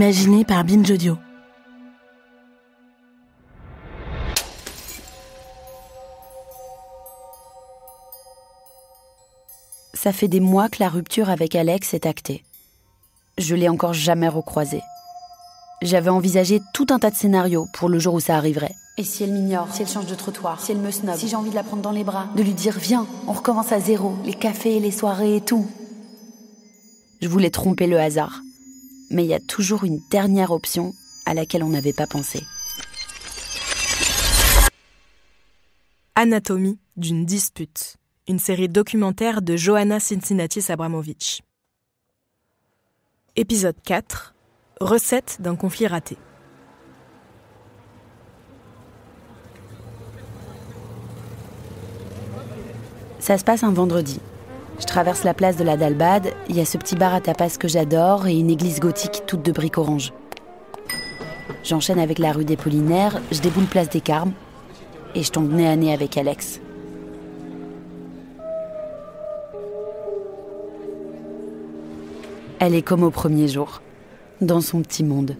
Imaginé par Binge Audio. Ça fait des mois que la rupture avec Alex est actée. Je l'ai encore jamais recroisé. J'avais envisagé tout un tas de scénarios pour le jour où ça arriverait. Et si elle m'ignore, si elle change de trottoir, si elle me snob, si j'ai envie de la prendre dans les bras, de lui dire « Viens, on recommence à zéro, les cafés, les soirées et tout ». Je voulais tromper le hasard. Mais il y a toujours une dernière option à laquelle on n'avait pas pensé. Anatomie d'une dispute, une série documentaire de Johanna Cincinnatis-Abramovic. Épisode 4, recette d'un conflit raté. Ça se passe un vendredi. Je traverse la place de la Dalbade, il y a ce petit bar à tapas que j'adore et une église gothique toute de briques orange. J'enchaîne avec la rue des Pollinaires, je déboule place des Carmes et je tombe nez à nez avec Alex. Elle est comme au premier jour, dans son petit monde,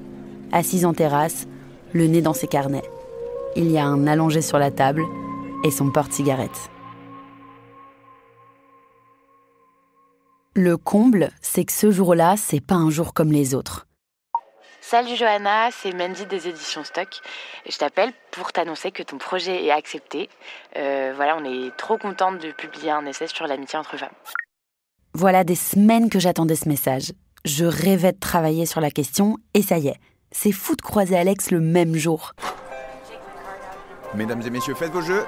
assise en terrasse, le nez dans ses carnets. Il y a un allongé sur la table et son porte-cigarette. Le comble, c'est que ce jour-là, c'est pas un jour comme les autres. Salut Johanna, c'est Mandy des éditions Stock. Je t'appelle pour t'annoncer que ton projet est accepté. On est trop contente de publier un essai sur l'amitié entre femmes. Voilà des semaines que j'attendais ce message. Je rêvais de travailler sur la question et ça y est. C'est fou de croiser Alex le même jour. Mesdames et messieurs, faites vos jeux.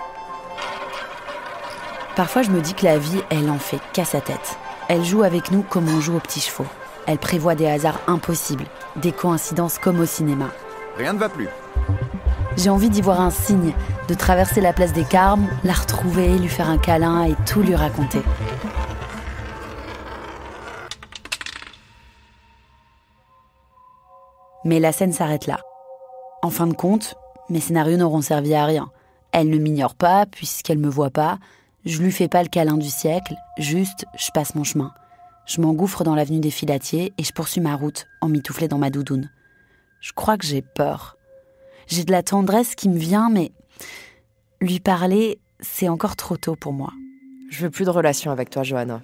Parfois, je me dis que la vie, elle en fait qu'à sa tête. Elle joue avec nous comme on joue aux petits chevaux. Elle prévoit des hasards impossibles, des coïncidences comme au cinéma. Rien ne va plus. J'ai envie d'y voir un signe, de traverser la place des Carmes, la retrouver, lui faire un câlin et tout lui raconter. Mais la scène s'arrête là. En fin de compte, mes scénarios n'auront servi à rien. Elle ne m'ignore pas, puisqu'elle me voit pas. Je lui fais pas le câlin du siècle, juste je passe mon chemin. Je m'engouffre dans l'avenue des Filatiers et je poursuis ma route, emmitouflée dans ma doudoune. Je crois que j'ai peur. J'ai de la tendresse qui me vient, mais lui parler, c'est encore trop tôt pour moi. Je veux plus de relation avec toi, Johanna.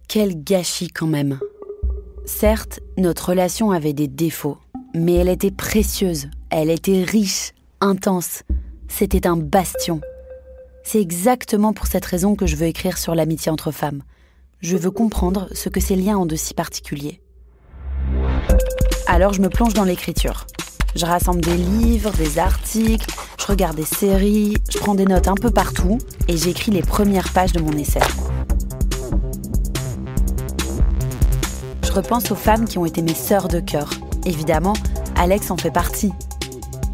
Quel gâchis quand même. Certes, notre relation avait des défauts, mais elle était précieuse, elle était riche, intense. C'était un bastion. C'est exactement pour cette raison que je veux écrire sur l'amitié entre femmes. Je veux comprendre ce que ces liens ont de si particulier. Alors je me plonge dans l'écriture. Je rassemble des livres, des articles, je regarde des séries, je prends des notes un peu partout et j'écris les premières pages de mon essai. Je repense aux femmes qui ont été mes sœurs de cœur. Évidemment, Alex en fait partie.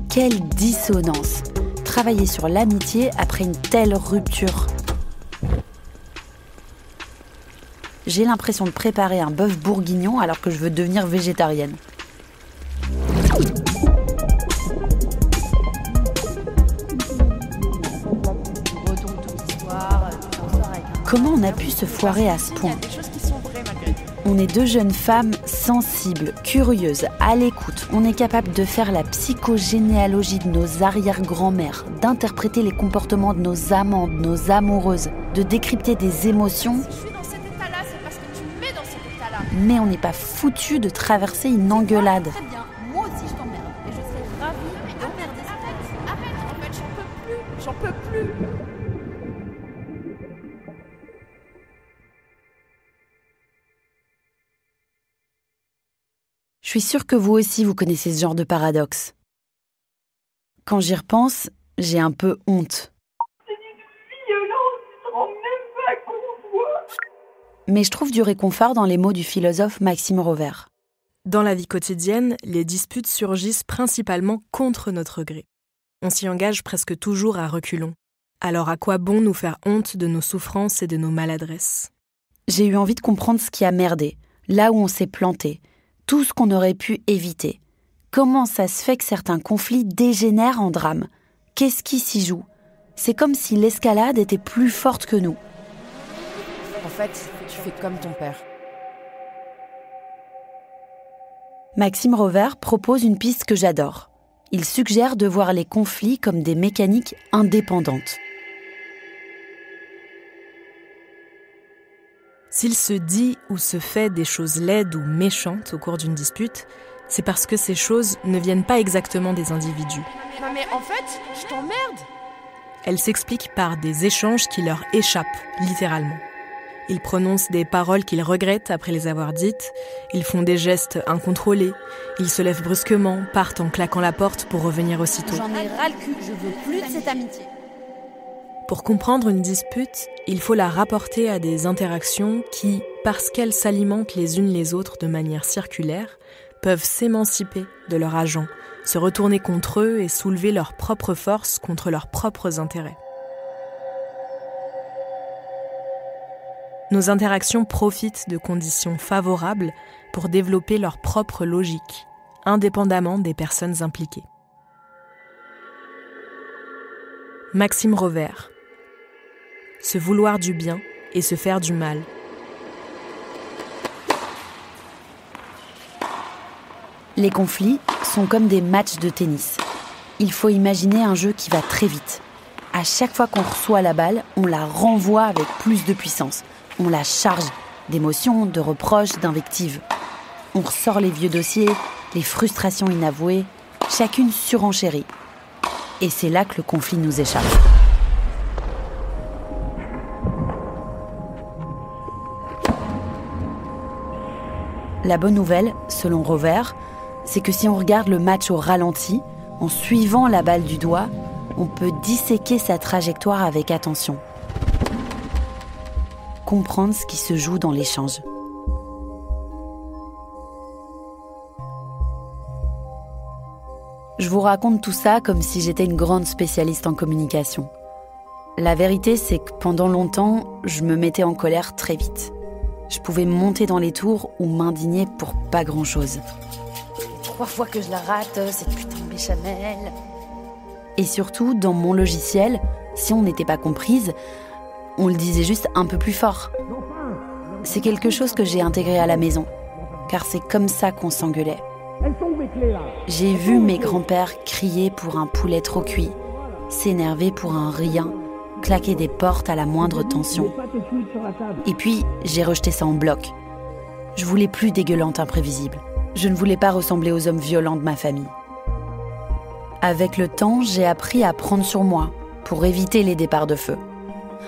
Quelle dissonance! Travailler sur l'amitié après une telle rupture. J'ai l'impression de préparer un bœuf bourguignon alors que je veux devenir végétarienne. Comment on a pu se foirer à ce point ? On est deux jeunes femmes sensibles, curieuses, à l'écoute. On est capable de faire la psychogénéalogie de nos arrière-grand-mères, d'interpréter les comportements de nos amants, de nos amoureuses, de décrypter des émotions. Si je suis dans cet état-là, c'est parce que tu me mets dans cet état-là. Mais on n'est pas foutu de traverser une engueulade. Très bien, moi aussi je t'emmerde. Et je serais ravie d'emmerder cette tête. Arrête, en fait, j'en peux plus. Je suis sûre que vous aussi, vous connaissez ce genre de paradoxe. Quand j'y repense, j'ai un peu honte. C'est d'une violence, tu te rends même pas compte. Mais je trouve du réconfort dans les mots du philosophe Maxime Rovère. Dans la vie quotidienne, les disputes surgissent principalement contre notre gré. On s'y engage presque toujours à reculons. Alors à quoi bon nous faire honte de nos souffrances et de nos maladresses ? J'ai eu envie de comprendre ce qui a merdé, là où on s'est planté, tout ce qu'on aurait pu éviter. Comment ça se fait que certains conflits dégénèrent en drame ? Qu'est-ce qui s'y joue ? C'est comme si l'escalade était plus forte que nous. En fait, tu fais comme ton père. Maxime Rovère propose une piste que j'adore. Il suggère de voir les conflits comme des mécaniques indépendantes. S'il se dit ou se fait des choses laides ou méchantes au cours d'une dispute, c'est parce que ces choses ne viennent pas exactement des individus. Non mais en fait, je t'emmerde. Elles s'expliquent par des échanges qui leur échappent, littéralement. Ils prononcent des paroles qu'ils regrettent après les avoir dites, ils font des gestes incontrôlés, ils se lèvent brusquement, partent en claquant la porte pour revenir aussitôt. J'en ai ras le cul, je veux plus de cette amitié. Pour comprendre une dispute, il faut la rapporter à des interactions qui, parce qu'elles s'alimentent les unes les autres de manière circulaire, peuvent s'émanciper de leur agent, se retourner contre eux et soulever leur propre force contre leurs propres intérêts. Nos interactions profitent de conditions favorables pour développer leur propre logique, indépendamment des personnes impliquées. Maxime Rovère. Se vouloir du bien et se faire du mal. Les conflits sont comme des matchs de tennis. Il faut imaginer un jeu qui va très vite. À chaque fois qu'on reçoit la balle, on la renvoie avec plus de puissance. On la charge d'émotions, de reproches, d'invectives. On ressort les vieux dossiers, les frustrations inavouées, chacune surenchérie. Et c'est là que le conflit nous échappe. La bonne nouvelle, selon Rovère, c'est que si on regarde le match au ralenti, en suivant la balle du doigt, on peut disséquer sa trajectoire avec attention. Comprendre ce qui se joue dans l'échange. Je vous raconte tout ça comme si j'étais une grande spécialiste en communication. La vérité, c'est que pendant longtemps, je me mettais en colère très vite. Je pouvais monter dans les tours ou m'indigner pour pas grand-chose. 3 fois que je la rate, cette putain de béchamel. Et surtout, dans mon logiciel, si on n'était pas comprise, on le disait juste un peu plus fort. C'est quelque chose que j'ai intégré à la maison, car c'est comme ça qu'on s'engueulait. J'ai vu mes grands-pères crier pour un poulet trop cuit, s'énerver pour un rien, claquer des portes à la moindre tension. Et puis, j'ai rejeté ça en bloc. Je voulais plus des gueulantes imprévisibles. Je ne voulais pas ressembler aux hommes violents de ma famille. Avec le temps, j'ai appris à prendre sur moi pour éviter les départs de feu.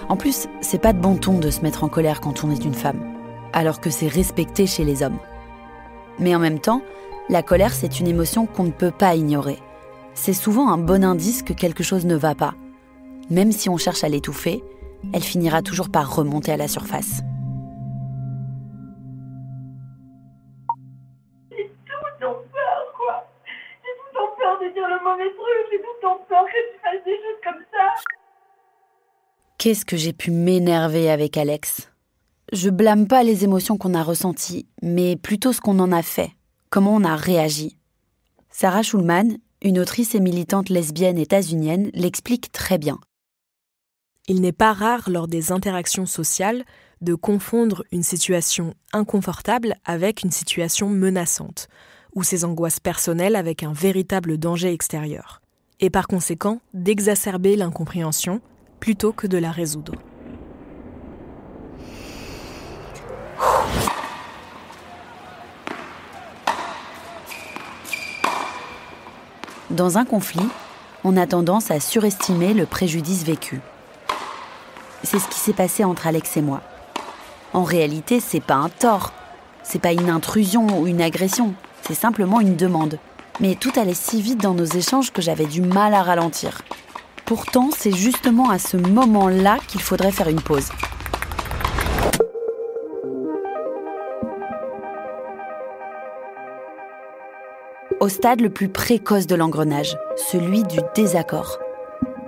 En plus, c'est pas de bon ton de se mettre en colère quand on est une femme, alors que c'est respecté chez les hommes. Mais en même temps, la colère, c'est une émotion qu'on ne peut pas ignorer. C'est souvent un bon indice que quelque chose ne va pas. Même si on cherche à l'étouffer, elle finira toujours par remonter à la surface. J'ai tout en peur, quoi. J'ai tout en peur de dire le mauvais truc. J'ai tout en peur que tu fasses des choses comme ça. Qu'est-ce que j'ai pu m'énerver avec Alex ? Je blâme pas les émotions qu'on a ressenties, mais plutôt ce qu'on en a fait, comment on a réagi. Sarah Schulman, une autrice et militante lesbienne états-unienne, l'explique très bien. Il n'est pas rare lors des interactions sociales de confondre une situation inconfortable avec une situation menaçante, ou ses angoisses personnelles avec un véritable danger extérieur, et par conséquent d'exacerber l'incompréhension plutôt que de la résoudre. Dans un conflit, on a tendance à surestimer le préjudice vécu. C'est ce qui s'est passé entre Alex et moi. En réalité, c'est pas un tort, c'est pas une intrusion ou une agression, c'est simplement une demande. Mais tout allait si vite dans nos échanges que j'avais du mal à ralentir. Pourtant, c'est justement à ce moment-là qu'il faudrait faire une pause. Au stade le plus précoce de l'engrenage, celui du désaccord.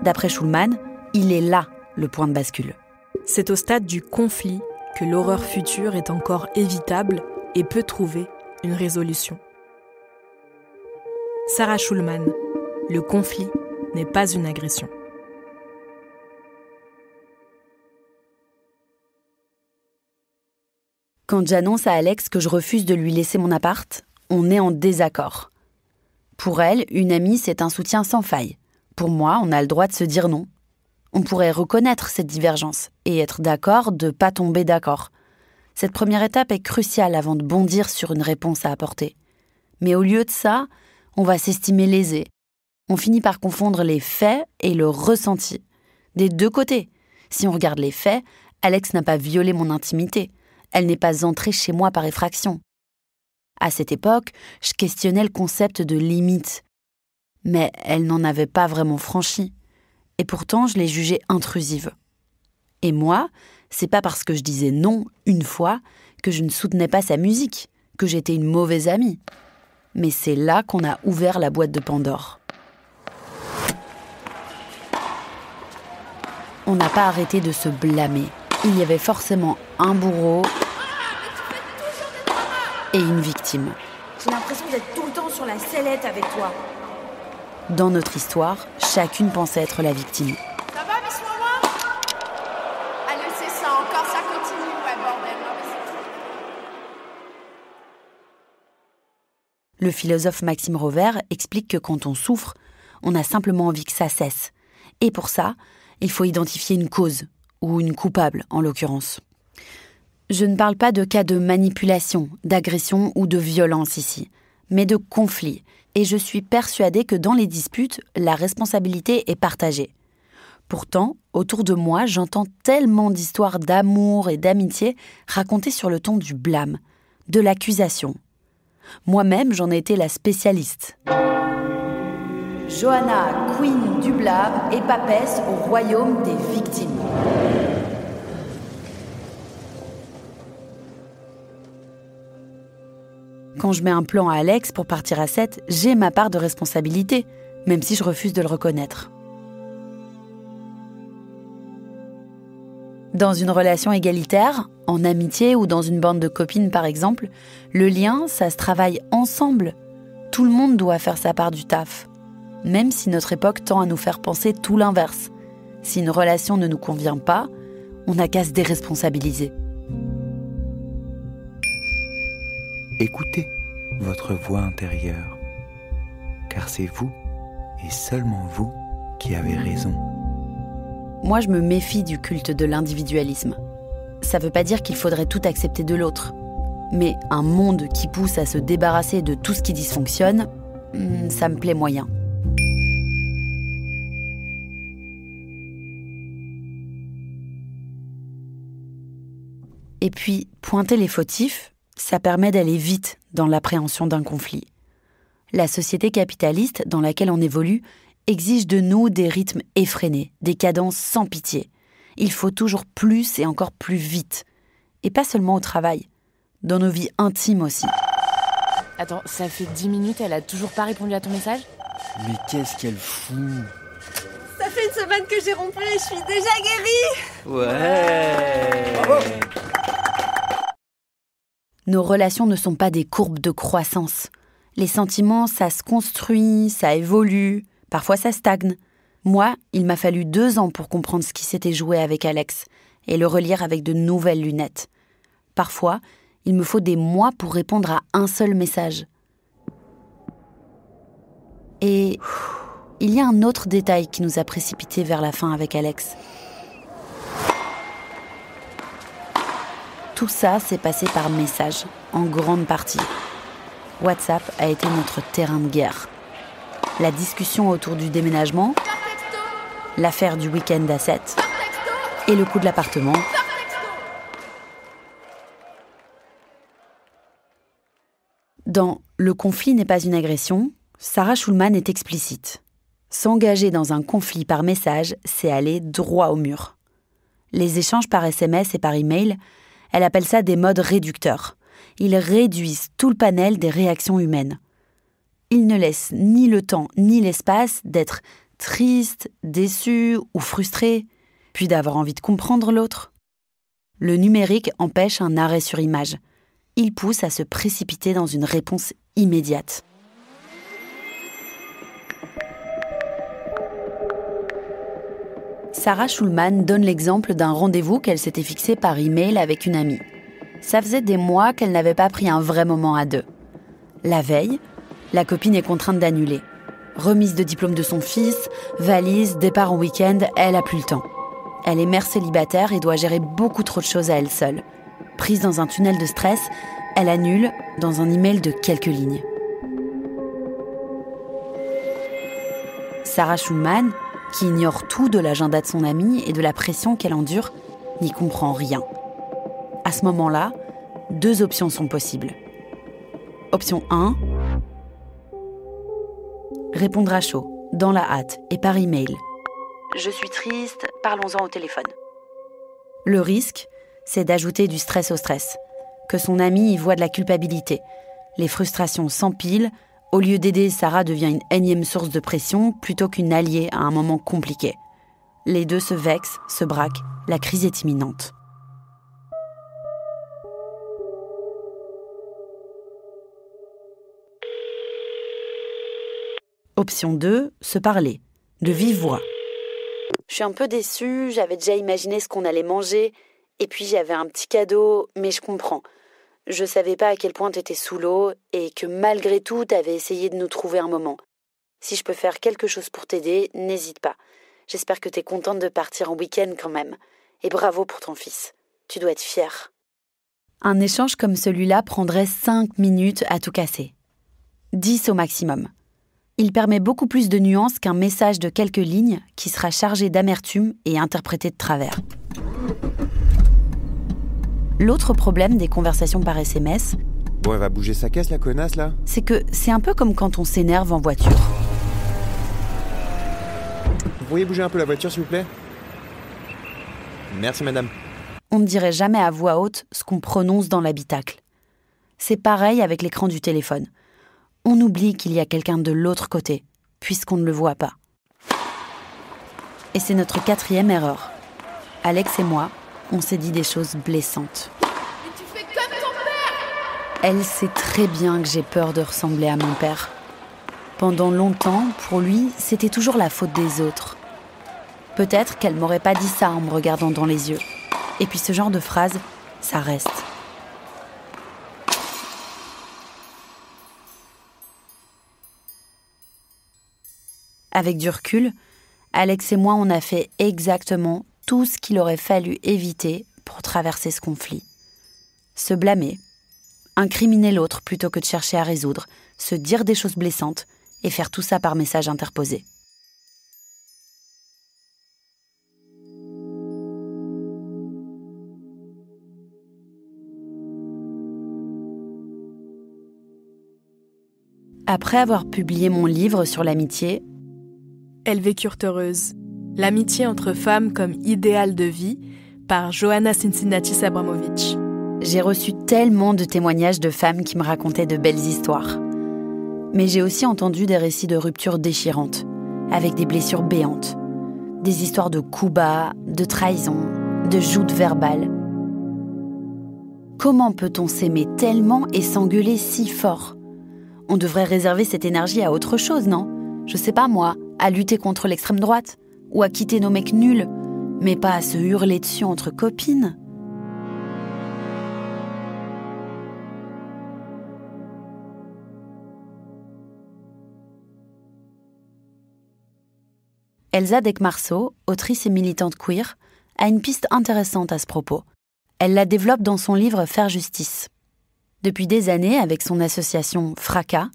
D'après Schulman, il est là le point de bascule. C'est au stade du conflit que l'horreur future est encore évitable et peut trouver une résolution. Sarah Schulman, le conflit n'est pas une agression. Quand j'annonce à Alex que je refuse de lui laisser mon appart, on est en désaccord. Pour elle, une amie, c'est un soutien sans faille. Pour moi, on a le droit de se dire non. On pourrait reconnaître cette divergence et être d'accord de ne pas tomber d'accord. Cette première étape est cruciale avant de bondir sur une réponse à apporter. Mais au lieu de ça, on va s'estimer lésé. On finit par confondre les faits et le ressenti. Des deux côtés. Si on regarde les faits, Alex n'a pas violé mon intimité. Elle n'est pas entrée chez moi par effraction. À cette époque, je questionnais le concept de limite. Mais elle n'en avait pas vraiment franchi. Et pourtant, je l'ai jugée intrusive. Et moi, c'est pas parce que je disais non une fois que je ne soutenais pas sa musique, que j'étais une mauvaise amie. Mais c'est là qu'on a ouvert la boîte de Pandore. On n'a pas arrêté de se blâmer. Il y avait forcément un bourreau et une victime. J'ai l'impression d'être tout le temps sur la sellette avec toi. Dans notre histoire, chacune pensait être la victime. Ça va, Miss Maman? Allez, c'est ça, encore ça continue, ouais, bordel. Non, mais Le philosophe Maxime Rovère explique que quand on souffre, on a simplement envie que ça cesse. Et pour ça, il faut identifier une cause, ou une coupable en l'occurrence. Je ne parle pas de cas de manipulation, d'agression ou de violence ici, mais de conflit. Et je suis persuadée que dans les disputes, la responsabilité est partagée. Pourtant, autour de moi, j'entends tellement d'histoires d'amour et d'amitié racontées sur le ton du blâme, de l'accusation. Moi-même, j'en ai été la spécialiste. Johanna, queen du blâme et papesse au royaume des victimes. Quand je mets un plan à Alex pour partir à 7, j'ai ma part de responsabilité, même si je refuse de le reconnaître. Dans une relation égalitaire, en amitié ou dans une bande de copines par exemple, le lien, ça se travaille ensemble. Tout le monde doit faire sa part du taf. Même si notre époque tend à nous faire penser tout l'inverse. Si une relation ne nous convient pas, on n'a qu'à se déresponsabiliser. Écoutez votre voix intérieure, car c'est vous, et seulement vous, qui avez raison. Moi, je me méfie du culte de l'individualisme. Ça veut pas dire qu'il faudrait tout accepter de l'autre. Mais un monde qui pousse à se débarrasser de tout ce qui dysfonctionne, ça me plaît moyen. Et puis, pointer les fautifs, ça permet d'aller vite dans l'appréhension d'un conflit. La société capitaliste dans laquelle on évolue exige de nous des rythmes effrénés, des cadences sans pitié. Il faut toujours plus et encore plus vite. Et pas seulement au travail, dans nos vies intimes aussi. Attends, ça fait 10 minutes, elle a toujours pas répondu à ton message? Mais qu'est-ce qu'elle fout? Ça fait une semaine que j'ai rompu et je suis déjà guérie. Ouais. Bravo. Nos relations ne sont pas des courbes de croissance. Les sentiments, ça se construit, ça évolue, parfois ça stagne. Moi, il m'a fallu 2 ans pour comprendre ce qui s'était joué avec Alex et le relire avec de nouvelles lunettes. Parfois, il me faut des mois pour répondre à un seul message. Et il y a un autre détail qui nous a précipités vers la fin avec Alex. Tout ça s'est passé par message, en grande partie. WhatsApp a été notre terrain de guerre. La discussion autour du déménagement, l'affaire du week-end à 7 et le coût de l'appartement. Dans « Le conflit n'est pas une agression », Sarah Schulman est explicite. S'engager dans un conflit par message, c'est aller droit au mur. Les échanges par SMS et par email, elle appelle ça des modes réducteurs. Ils réduisent tout le panel des réactions humaines. Ils ne laissent ni le temps ni l'espace d'être triste, déçu ou frustré, puis d'avoir envie de comprendre l'autre. Le numérique empêche un arrêt sur image. Il pousse à se précipiter dans une réponse immédiate. Sarah Schulman donne l'exemple d'un rendez-vous qu'elle s'était fixé par email avec une amie. Ça faisait des mois qu'elle n'avait pas pris un vrai moment à deux. La veille, la copine est contrainte d'annuler. Remise de diplôme de son fils, valise, départ en week-end, elle a plus le temps. Elle est mère célibataire et doit gérer beaucoup trop de choses à elle seule. Prise dans un tunnel de stress, elle annule dans un email de quelques lignes. Sarah Schulman, qui ignore tout de l'agenda de son amie et de la pression qu'elle endure, n'y comprend rien. À ce moment-là, 2 options sont possibles. Option 1, répondre à chaud, dans la hâte et par email. Je suis triste, parlons-en au téléphone. Le risque, c'est d'ajouter du stress au stress, que son amie y voit de la culpabilité. Les frustrations s'empilent, au lieu d'aider, Sarah devient une énième source de pression plutôt qu'une alliée à un moment compliqué. Les deux se vexent, se braquent, la crise est imminente. Option 2, se parler, de vive voix. Je suis un peu déçue, j'avais déjà imaginé ce qu'on allait manger, et puis j'avais un petit cadeau, mais je comprends. Je savais pas à quel point t'étais sous l'eau, et que malgré tout, t'avais essayé de nous trouver un moment. Si je peux faire quelque chose pour t'aider, n'hésite pas. J'espère que t'es contente de partir en week-end quand même. Et bravo pour ton fils. Tu dois être fière. Un échange comme celui-là prendrait 5 minutes à tout casser. 10 au maximum. Il permet beaucoup plus de nuances qu'un message de quelques lignes qui sera chargé d'amertume et interprété de travers. L'autre problème des conversations par SMS, Bon, elle va bouger sa caisse, la connasse, là. c'est que c'est un peu comme quand on s'énerve en voiture. Vous pourriez bouger un peu la voiture, s'il vous plaît? Merci, madame. On ne dirait jamais à voix haute ce qu'on prononce dans l'habitacle. C'est pareil avec l'écran du téléphone. On oublie qu'il y a quelqu'un de l'autre côté, puisqu'on ne le voit pas. Et c'est notre 4e erreur. Alex et moi, on s'est dit des choses blessantes. Mais tu fais comme ton père! Elle sait très bien que j'ai peur de ressembler à mon père. Pendant longtemps, pour lui, c'était toujours la faute des autres. Peut-être qu'elle m'aurait pas dit ça en me regardant dans les yeux. Et puis ce genre de phrase, ça reste. Avec du recul, Alex et moi, on a fait exactement tout ce qu'il aurait fallu éviter pour traverser ce conflit. Se blâmer, incriminer l'autre plutôt que de chercher à résoudre, se dire des choses blessantes et faire tout ça par message interposé. Après avoir publié mon livre sur l'amitié, Elles vécurent heureuses. L'amitié entre femmes comme idéal de vie par Johanna Cincinnatis-Abramovic. j'ai reçu tellement de témoignages de femmes qui me racontaient de belles histoires. Mais j'ai aussi entendu des récits de ruptures déchirantes, avec des blessures béantes. Des histoires de coups bas, de trahison, de joutes verbales. Comment peut-on s'aimer tellement et s'engueuler si fort ? On devrait réserver cette énergie à autre chose, non ? Je sais pas moi, à lutter contre l'extrême droite, ou à quitter nos mecs nuls, mais pas à se hurler dessus entre copines. Elsa Dekmarso, autrice et militante queer, a une piste intéressante à ce propos. Elle la développe dans son livre Faire justice. Depuis des années, avec son association Fracas,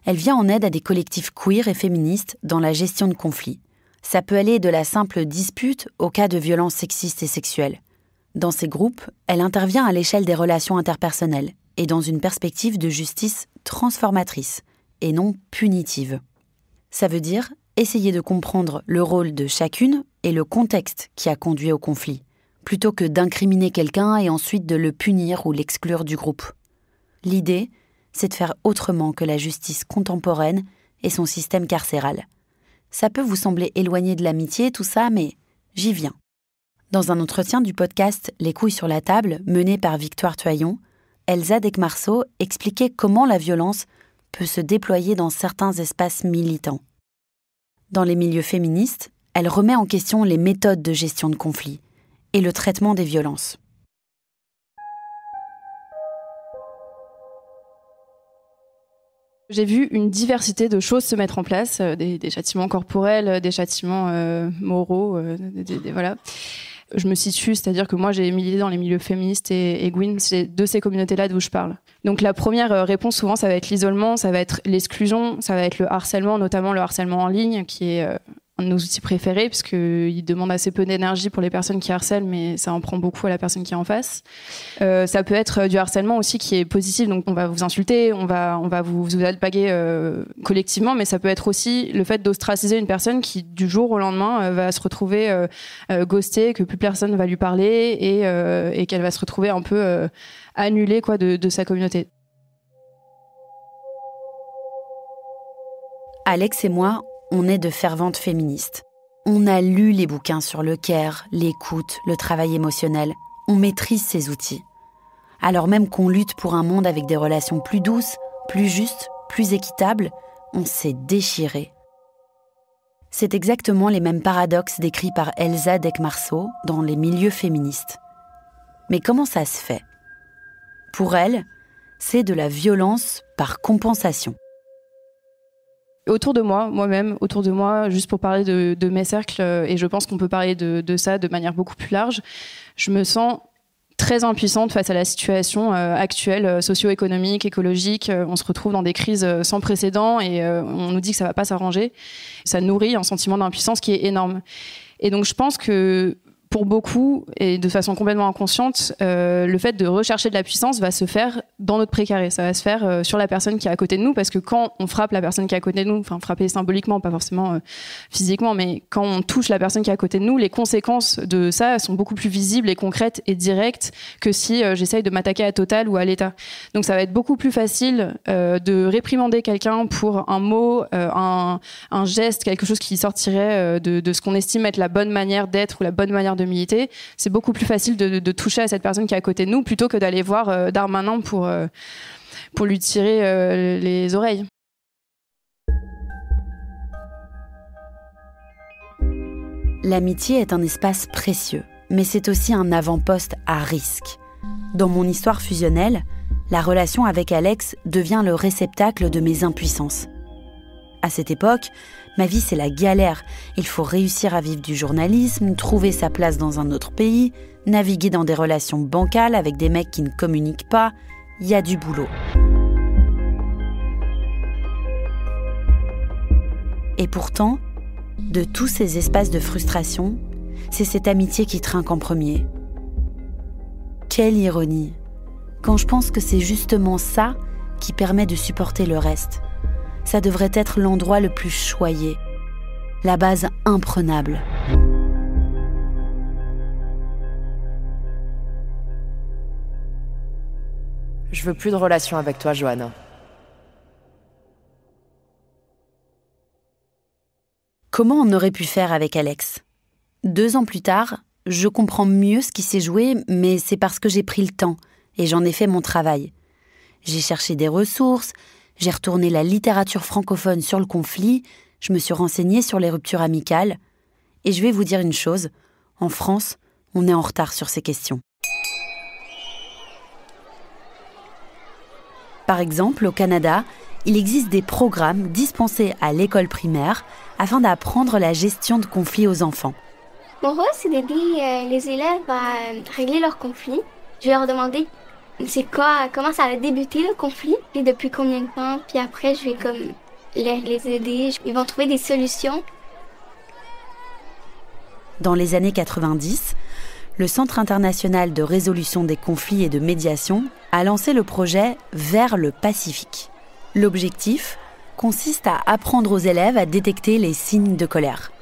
elle vient en aide à des collectifs queer et féministes dans la gestion de conflits. Ça peut aller de la simple dispute au cas de violences sexistes et sexuelles. Dans ces groupes, elle intervient à l'échelle des relations interpersonnelles et dans une perspective de justice transformatrice et non punitive. Ça veut dire essayer de comprendre le rôle de chacune et le contexte qui a conduit au conflit, plutôt que d'incriminer quelqu'un et ensuite de le punir ou l'exclure du groupe. L'idée, c'est de faire autrement que la justice contemporaine et son système carcéral. Ça peut vous sembler éloigné de l'amitié, tout ça, mais j'y viens. Dans un entretien du podcast Les couilles sur la table, mené par Victoire Toyon, Elsa Dekmarso expliquait comment la violence peut se déployer dans certains espaces militants. Dans les milieux féministes, elle remet en question les méthodes de gestion de conflits et le traitement des violences. J'ai vu une diversité de choses se mettre en place, des châtiments corporels, des châtiments moraux, voilà. Je me situe, c'est-à-dire que moi j'ai milité dans les milieux féministes et Gwyn, c'est de ces communautés-là d'où je parle. Donc la première réponse souvent ça va être l'isolement, ça va être l'exclusion, ça va être le harcèlement, notamment le harcèlement en ligne qui est un de nos outils préférés puisqu'il demande assez peu d'énergie pour les personnes qui harcèlent, mais ça en prend beaucoup à la personne qui est en face. Ça peut être du harcèlement aussi qui est positif, donc on va vous insulter, on va vous alpaguer collectivement, mais ça peut être aussi le fait d'ostraciser une personne qui du jour au lendemain va se retrouver ghostée, que plus personne ne va lui parler et qu'elle va se retrouver un peu annulée quoi, de sa communauté. Alex et moi, on est de ferventes féministes. On a lu les bouquins sur le care, l'écoute, le travail émotionnel. On maîtrise ces outils. Alors même qu'on lutte pour un monde avec des relations plus douces, plus justes, plus équitables, on s'est déchiré. C'est exactement les mêmes paradoxes décrits par Elsa Deck-Marceau dans les milieux féministes. Mais comment ça se fait ? Pour elle, c'est de la violence par compensation. Autour de moi, moi-même, juste pour parler de mes cercles, et je pense qu'on peut parler de ça de manière beaucoup plus large, je me sens très impuissante face à la situation actuelle, socio-économique, écologique. On se retrouve dans des crises sans précédent et on nous dit que ça va pas s'arranger. Ça nourrit un sentiment d'impuissance qui est énorme. Et donc je pense que pour beaucoup, et de façon complètement inconsciente, le fait de rechercher de la puissance va se faire dans notre précaré. Ça va se faire sur la personne qui est à côté de nous, parce que quand on frappe la personne qui est à côté de nous, enfin frapper symboliquement, pas forcément physiquement, mais quand on touche la personne qui est à côté de nous, les conséquences de ça sont beaucoup plus visibles et concrètes et directes que si j'essaye de m'attaquer à Total ou à l'État. Donc ça va être beaucoup plus facile de réprimander quelqu'un pour un mot, un geste, quelque chose qui sortirait de ce qu'on estime être la bonne manière d'être ou la bonne manière de militer. C'est beaucoup plus facile de toucher à cette personne qui est à côté de nous plutôt que d'aller voir Darmanin pour lui tirer les oreilles. L'amitié est un espace précieux, mais c'est aussi un avant-poste à risque. Dans mon histoire fusionnelle, la relation avec Alex devient le réceptacle de mes impuissances. À cette époque, ma vie, c'est la galère. Il faut réussir à vivre du journalisme, trouver sa place dans un autre pays, naviguer dans des relations bancales avec des mecs qui ne communiquent pas. Il y a du boulot. Et pourtant, de tous ces espaces de frustration, c'est cette amitié qui trinque en premier. Quelle ironie, quand je pense que c'est justement ça qui permet de supporter le reste. Ça devrait être l'endroit le plus choyé, la base imprenable. Je veux plus de relation avec toi, Johanna. Comment on aurait pu faire avec Alex ? 2 ans plus tard, je comprends mieux ce qui s'est joué, mais c'est parce que j'ai pris le temps et j'en ai fait mon travail. J'ai cherché des ressources, j'ai retourné la littérature francophone sur le conflit, je me suis renseignée sur les ruptures amicales. Et je vais vous dire une chose, en France, on est en retard sur ces questions. Par exemple, au Canada, il existe des programmes dispensés à l'école primaire afin d'apprendre la gestion de conflits aux enfants. Mon rôle, c'est d'aider les élèves à régler leurs conflits. Je vais leur demander comment ça a débuté le conflit, et depuis combien de temps, puis après je vais les aider, ils vont trouver des solutions. Dans les années 90, le Centre international de résolution des conflits et de médiation a lancé le projet Vers le Pacifique. L'objectif consiste à apprendre aux élèves à détecter les signes de colère.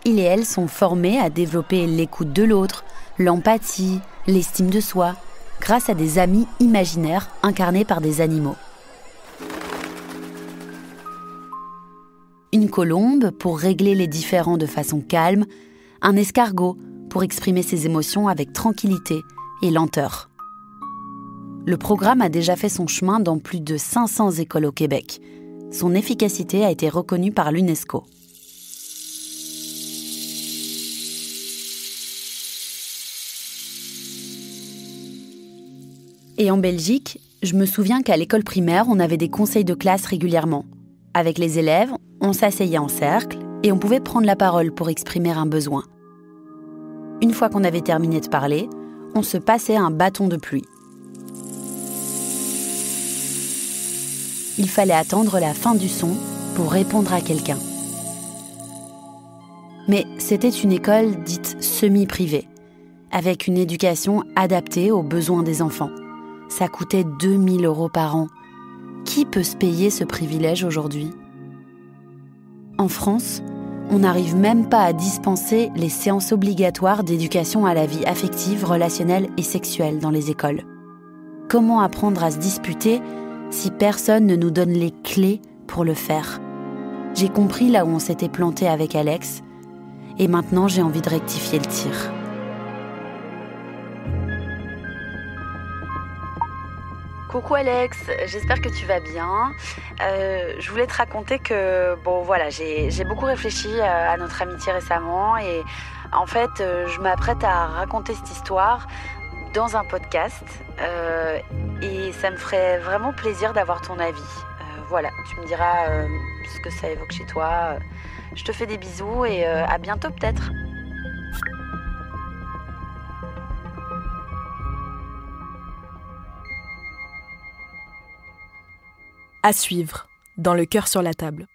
Ils et elles sont formés à développer l'écoute de l'autre, l'empathie, l'estime de soi, grâce à des amis imaginaires incarnés par des animaux. Une colombe pour régler les différends de façon calme, un escargot pour exprimer ses émotions avec tranquillité et lenteur. Le programme a déjà fait son chemin dans plus de 500 écoles au Québec. Son efficacité a été reconnue par l'UNESCO. Et en Belgique, je me souviens qu'à l'école primaire, on avait des conseils de classe régulièrement. Avec les élèves, on s'asseyait en cercle et on pouvait prendre la parole pour exprimer un besoin. Une fois qu'on avait terminé de parler, on se passait un bâton de pluie. Il fallait attendre la fin du son pour répondre à quelqu'un. Mais c'était une école dite semi-privée, avec une éducation adaptée aux besoins des enfants. Ça coûtait 2 000 € par an. Qui peut se payer ce privilège aujourd'hui ? En France, on n'arrive même pas à dispenser les séances obligatoires d'éducation à la vie affective, relationnelle et sexuelle dans les écoles. Comment apprendre à se disputer si personne ne nous donne les clés pour le faire ? J'ai compris là où on s'était planté avec Alex, et maintenant j'ai envie de rectifier le tir. Coucou Alex, j'espère que tu vas bien. Je voulais te raconter que j'ai beaucoup réfléchi à notre amitié récemment et en fait je m'apprête à raconter cette histoire dans un podcast et ça me ferait vraiment plaisir d'avoir ton avis. Tu me diras ce que ça évoque chez toi. Je te fais des bisous et à bientôt peut-être. À suivre, dans Le cœur sur la table.